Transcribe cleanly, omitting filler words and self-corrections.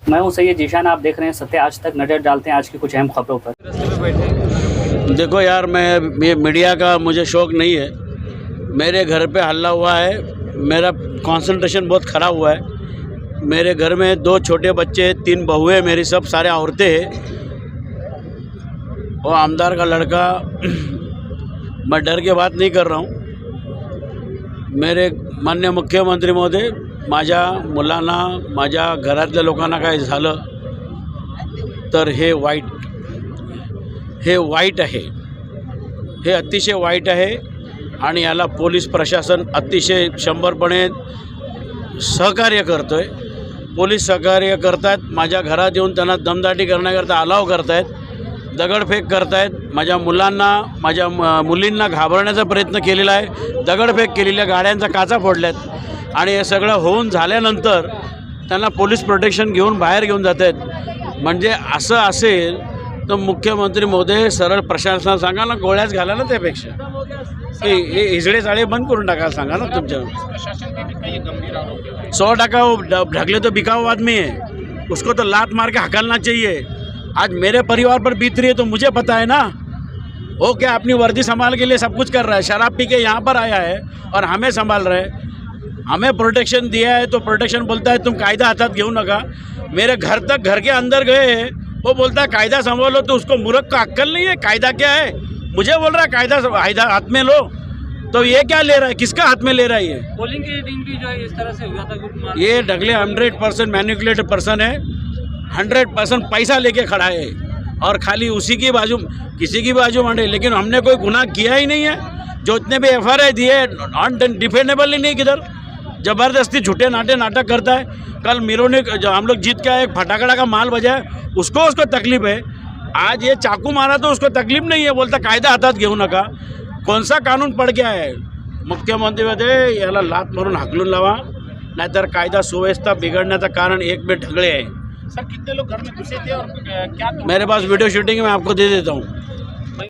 मैं हूं सैयद जीशान, आप देख रहे हैं सत्य आज तक। नजर डालते हैं आज की कुछ अहम खबरों पर। देखो यार, मैं ये मीडिया का मुझे शौक नहीं है। मेरे घर पे हल्ला हुआ है, मेरा कंसंट्रेशन बहुत ख़राब हुआ है। मेरे घर में 2 छोटे बच्चे, 3 बहुएं, मेरी सब सारे औरतें हैं। वो आमदार का लड़का मैं डर के बात नहीं कर रहा हूँ। मेरे माननीय मुख्यमंत्री महोदय, माझ्या मुलांना, माझ्या घरातल्या लोकांना काय झालं तर हे वाईट आहे, हे अतिशय वाईट आहे आणि याला पोलीस प्रशासन अतिशय 100% सहकार्य करतो आहे। पोलीस सहकार्य करतात, माझ्या घरात येऊन त्यांना दमदाटी करण्याकरता अलाव करतायत, दगडफेक करतायत, माझ्या मुलांना, माझ्या मुलींना घाबरण्याचा प्रयत्न केलेला आहे, दगडफेक केलेल्या गाड्यांचा काचा फोडल्यात आणि हे सगळं होऊन झाल्यानंतर त्यांना पोलीस प्रोटेक्शन घेऊन बाहेर घेऊन जात आहेत। म्हणजे असं असेल तर मुख्यमंत्री महोदय सरळ प्रशासनाला सांगा ना, गोळ्याच घाला ना, त्यापेक्षा हे हिजडे चाळे बंद करून टाकायला सांगा ना। तुमच्या 100% ढकले तो बिकाऊ आदमी है, उसको तो लात मार के हकलना चाहिए। आज मेरे परिवार पर बीत रही है तो मुझे पता है ना। वो क्या अपनी वर्दी संभाल के लिए सब कुछ कर रहा है, शराब पी के यहाँ पर आया है और हमें संभाल रहा है। हमें प्रोटेक्शन दिया है तो प्रोटेक्शन बोलता है तुम कायदा हाथात घेऊ नका। मेरे घर तक, घर के अंदर गए, वो बोलता है कायदा संभालो, तो उसको मूर्ख का अक्कल नहीं है। कायदा क्या है, मुझे बोल रहा है कायदा हाथ में लो, तो ये क्या ले रहा है, किसका हाथ में ले रहा है? ये पोलिंग के दिन भी जो है इस तरह से हुआ था। ये ढगले 100% मैनिपुलेटेड पर्सन है, 100% पैसा लेके खड़ा है और खाली उसी की बाजू, किसी की बाजू मांडे। लेकिन हमने कोई गुनाह किया ही नहीं है। जो इतने भी FIR दिए नॉन डिफेंडेबल ही नहीं, किधर ज़बरदस्ती झूठे नाटक करता है। कल मिरोनिक जो हम लोग जीत के आए, फटाकड़ा का माल बजाए, उसको तकलीफ है। आज ये चाकू मारा तो उसको तकलीफ नहीं है, बोलता कायदा हातात घेऊ नका। कौन सा कानून पड़ गया है? मुख्यमंत्री मध्ये याला लात मारून हाकलून लावा, नाहीतर कायदा सुव्यवस्था बिगड़ण्याचं कारण एक में ढगले हैं। सर, कितने लोग घर में घुसे थे और क्या? मेरे पास वीडियो शूटिंग मैं आपको दे देता हूँ।